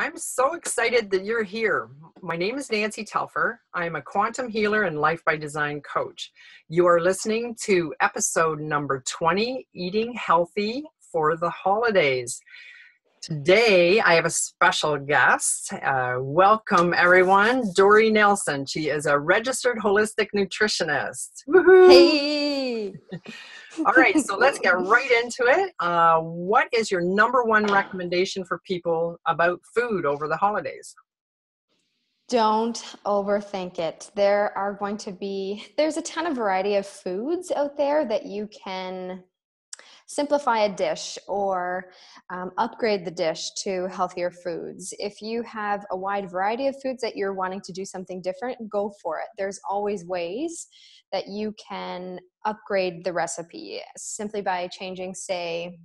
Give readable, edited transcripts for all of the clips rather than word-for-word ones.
I'm so excited that you're here. My name is Nancy Telfer. I'm a quantum healer and life by design coach. You are listening to episode number 20, Eating Healthy for the Holidays. Today, I have a special guest. Welcome, everyone. Dori Nelson. She is a registered holistic nutritionist. Woohoo! Hey! All right, so let's get right into it. What is your number one recommendation for people about food over the holidays? Don't overthink it. There's a ton of variety of foods out there that you can simplify a dish or upgrade the dish to healthier foods. If you have a wide variety of foods that you're wanting to do something different, go for it. There's always ways that you can upgrade the recipe simply by changing, say,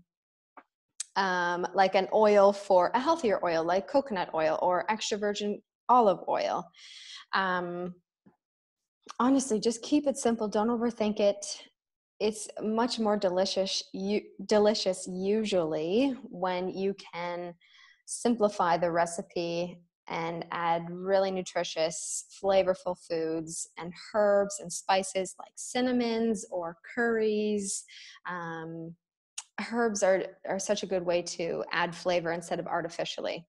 like an oil for a healthier oil, like coconut oil or extra virgin olive oil. Honestly, just keep it simple. Don't overthink it. It's much more delicious usually when you can simplify the recipe and add really nutritious, flavorful foods and herbs and spices like cinnamons or curries. Herbs are such a good way to add flavor instead of artificially.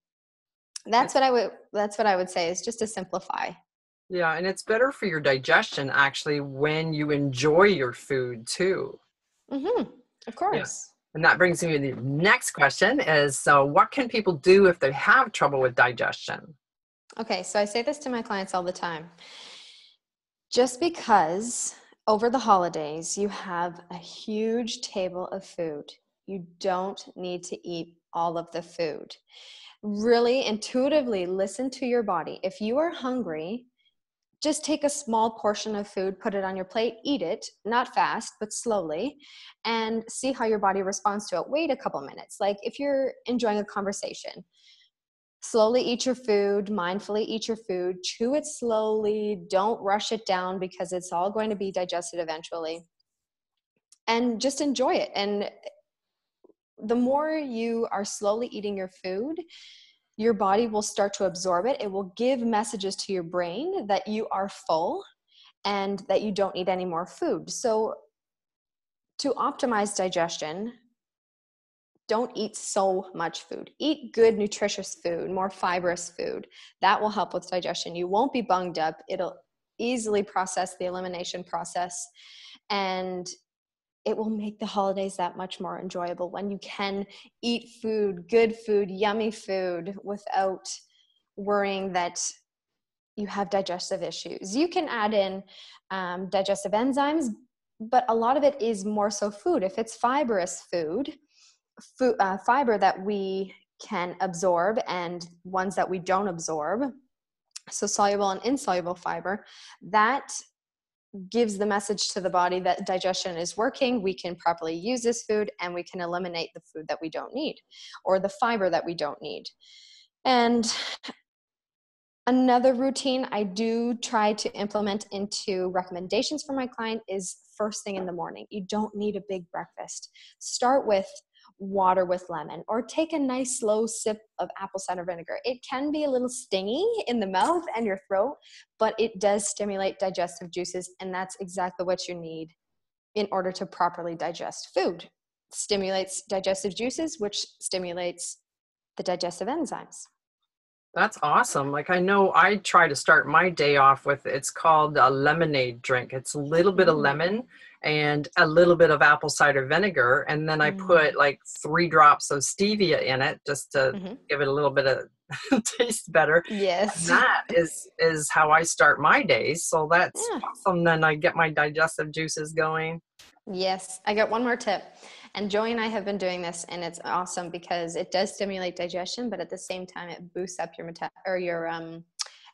That's what I would say, is just to simplify. Yeah, and it's better for your digestion actually when you enjoy your food too. Mm-hmm. Of Yeah. course. And that brings me to the next question is, what can people do if they have trouble with digestion? Okay, so I say this to my clients all the time. Just because over the holidays you have a huge table of food, you don't need to eat all of the food. Really intuitively listen to your body. If you are hungry, just take a small portion of food, put it on your plate, eat it, not fast, but slowly, and see how your body responds to it. Wait a couple minutes. Like if you're enjoying a conversation, slowly eat your food, mindfully eat your food, chew it slowly, don't rush it down because it's all going to be digested eventually, and just enjoy it. And the more you are slowly eating your food, your body will start to absorb it. It will give messages to your brain that you are full and that you don't need any more food. So to optimize digestion, don't eat so much food. Eat good, nutritious food, more fibrous food. That will help with digestion. You won't be bunged up. It'll easily process the elimination process, and it will make the holidays that much more enjoyable when you can eat food, good food, yummy food, without worrying that you have digestive issues. You can add in digestive enzymes, but a lot of it is more so food. If it's fibrous fiber that we can absorb and ones that we don't absorb, so soluble and insoluble fiber, that gives the message to the body that digestion is working. We can properly use this food and we can eliminate the food that we don't need or the fiber that we don't need. And another routine I do try to implement into recommendations for my client is first thing in the morning. You don't need a big breakfast. Start with water with lemon, or take a nice slow sip of apple cider vinegar. It can be a little stingy in the mouth and your throat, but it does stimulate digestive juices, and that's exactly what you need in order to properly digest food. Stimulates digestive juices, which stimulates the digestive enzymes. That's awesome. Like, I know I try to start my day off with, it's called a lemonade drink. It's a little bit of lemon and a little bit of apple cider vinegar. And then I put like 3 drops of stevia in it just to give it a little bit of taste better. Yes. And that is how I start my days. So that's awesome. Then I get my digestive juices going. Yes. I got one more tip. And Joey and I have been doing this, and it's awesome because it does stimulate digestion, but at the same time, it boosts up your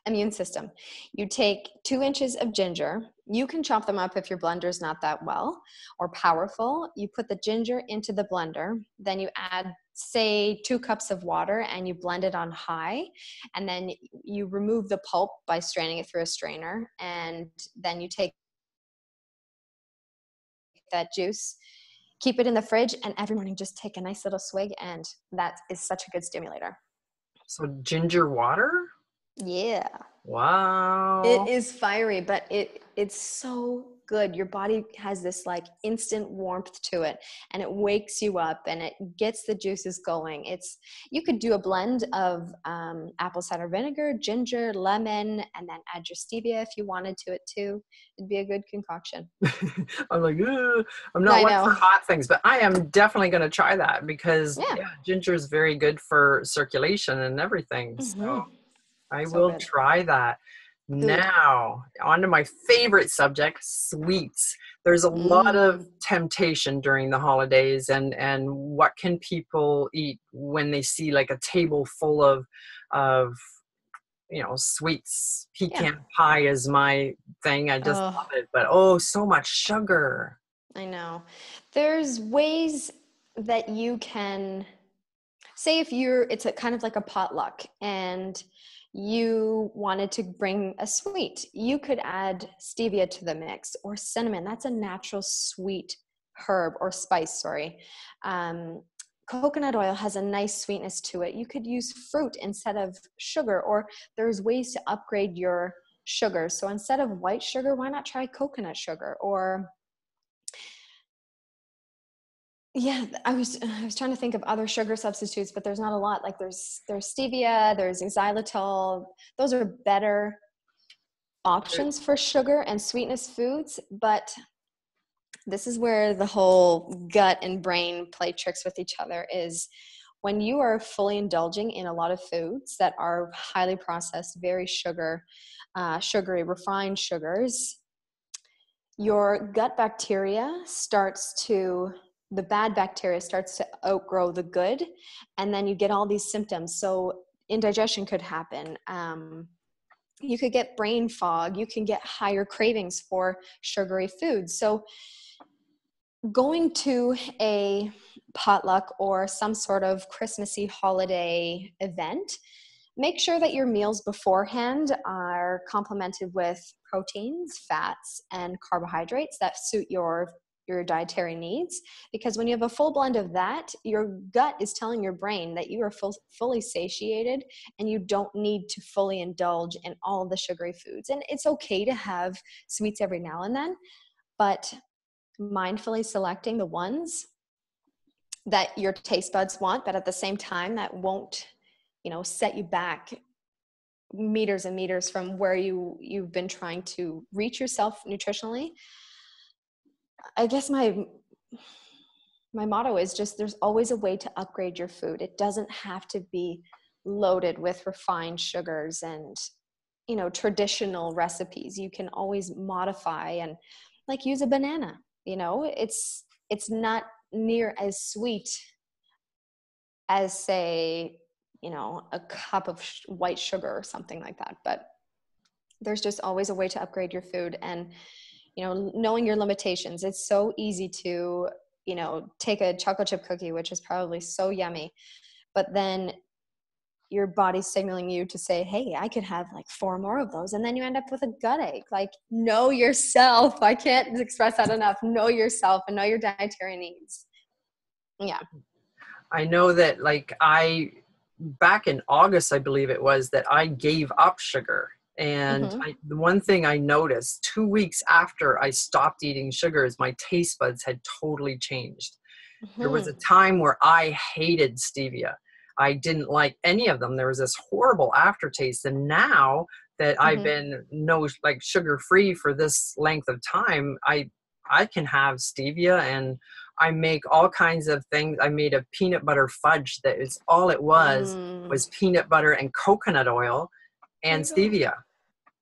immune system. You take 2 inches of ginger. You can chop them up if your blender's not that well or powerful. You put the ginger into the blender. Then you add, say, 2 cups of water, and you blend it on high. And then you remove the pulp by straining it through a strainer. And then you take that juice, keep it in the fridge, and every morning just take a nice little swig, and that is such a good stimulator. So ginger water? Yeah. It Wow. is fiery, but it's so good. Your body has this like instant warmth to it, and it wakes you up and it gets the juices going. You could do a blend of apple cider vinegar, ginger, lemon, and then add your stevia if you wanted to it too. It'd be a good concoction. I'm like, "Ugh." I'm not I one for know. hot things, but I am definitely going to try that because Yeah. yeah, ginger is very good for circulation and everything. So Hmm. I So will good. try that. Good. Now, on to my favorite subject, sweets. There's a lot of Mm. temptation during the holidays, and what can people eat when they see like a table full of sweets. Yeah. Pecan pie is my thing. I just Oh, love it, but oh, so much sugar. I know. There's ways that you can say if it's a kind of like a potluck and you wanted to bring a sweet, you could add stevia to the mix or cinnamon. That's a natural sweet herb or spice, sorry. Coconut oil has a nice sweetness to it. You could use fruit instead of sugar, or there's ways to upgrade your sugar. So instead of white sugar, why not try coconut sugar? Or yeah, I was trying to think of other sugar substitutes, but there's not a lot. Like there's stevia, there's xylitol. Those are better options for sugar and sweetness foods, but this is where the whole gut and brain play tricks with each other is when you are fully indulging in a lot of foods that are highly processed, very sugary, refined sugars, your gut bacteria the bad bacteria starts to outgrow the good, and then you get all these symptoms. So indigestion could happen. You could get brain fog. You can get higher cravings for sugary foods. So going to a potluck or some sort of Christmassy holiday event, make sure that your meals beforehand are complemented with proteins, fats, and carbohydrates that suit your dietary needs, because when you have a full blend of that, your gut is telling your brain that you are fully satiated and you don't need to fully indulge in all the sugary foods. And it's okay to have sweets every now and then, but mindfully selecting the ones that your taste buds want, but at the same time that won't set you back meters and meters from where you've been trying to reach yourself nutritionally. I guess my motto is just there's always a way to upgrade your food. It doesn't have to be loaded with refined sugars and traditional recipes. You can always modify and like use a banana. It's not near as sweet as say a cup of white sugar or something like that, but there's just always a way to upgrade your food. And knowing your limitations, it's so easy to take a chocolate chip cookie, which is probably so yummy, but then your body's signaling you to say, hey, I could have like 4 more of those, and then you end up with a gut ache. Like, know yourself. I can't express that enough. Know yourself and know your dietary needs. Yeah. I know that back in August, I believe it was, that I gave up sugar. And Mm-hmm. the one thing I noticed 2 weeks after I stopped eating sugar is my taste buds had totally changed. There was a Mm-hmm. time where I hated stevia. I didn't like any of them. There was this horrible aftertaste. And now that I've Mm-hmm. been sugar free for this length of time, I can have stevia, and I make all kinds of things. I made a peanut butter fudge that is all it was peanut butter and coconut oil There and you go. stevia.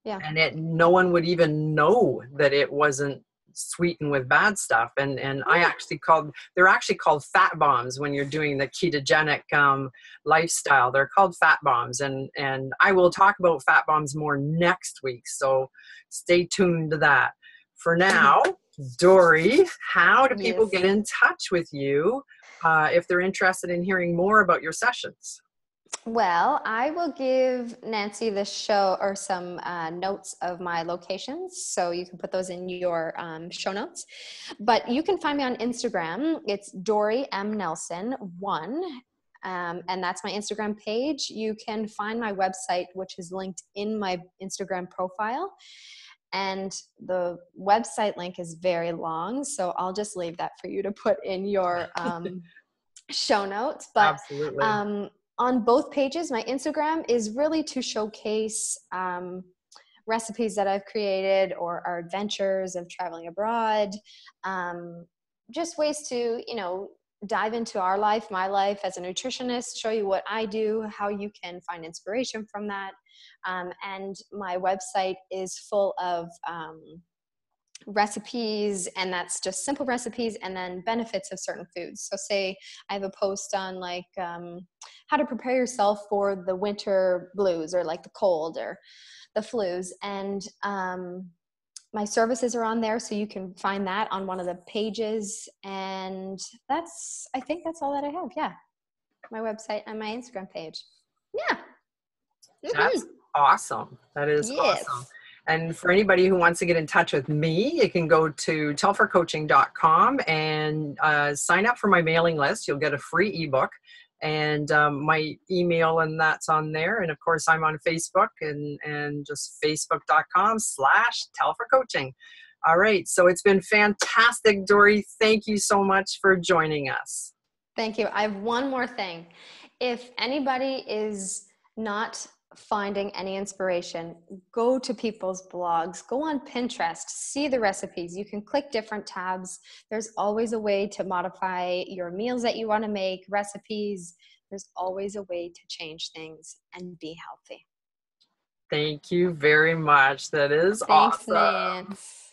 Yeah. And no one would even know that it wasn't sweetened with bad stuff. And Yeah. they're actually called fat bombs when you're doing the ketogenic lifestyle. They're called fat bombs, and I will talk about fat bombs more next week, so stay tuned to that. For now, Dori, how do people Yes. get in touch with you if they're interested in hearing more about your sessions? Well, I will give Nancy the show or some notes of my locations, so you can put those in your show notes. But you can find me on Instagram. It's Dori M Nelson 1. And that's my Instagram page. You can find my website, which is linked in my Instagram profile. And the website link is very long, so I'll just leave that for you to put in your show notes. But Absolutely. On both pages, my Instagram is really to showcase recipes that I've created or our adventures of traveling abroad, just ways to, dive into our life, my life as a nutritionist, show you what I do, how you can find inspiration from that. And my website is full of recipes, and that's just simple recipes, and then benefits of certain foods. So say I have a post on like how to prepare yourself for the winter blues, or like the cold or the flus, and my services are on there, so you can find that on one of the pages. And I think that's all that I have. Yeah, my website and my Instagram page. Yeah. That's awesome. That is awesome. And for anybody who wants to get in touch with me, you can go to telfercoaching.com and sign up for my mailing list. You'll get a free ebook and my email, and that's on there. And of course, I'm on Facebook and just facebook.com/telfercoaching. All right. So it's been fantastic, Dori. Thank you so much for joining us. Thank you. I have one more thing. If anybody is not finding any inspiration, go to people's blogs, go on Pinterest, see the recipes. You can click different tabs. There's always a way to modify your meals that you want to make, recipes. There's always a way to change things and be healthy. Thank you very much. That is Thanks, awesome. Nance.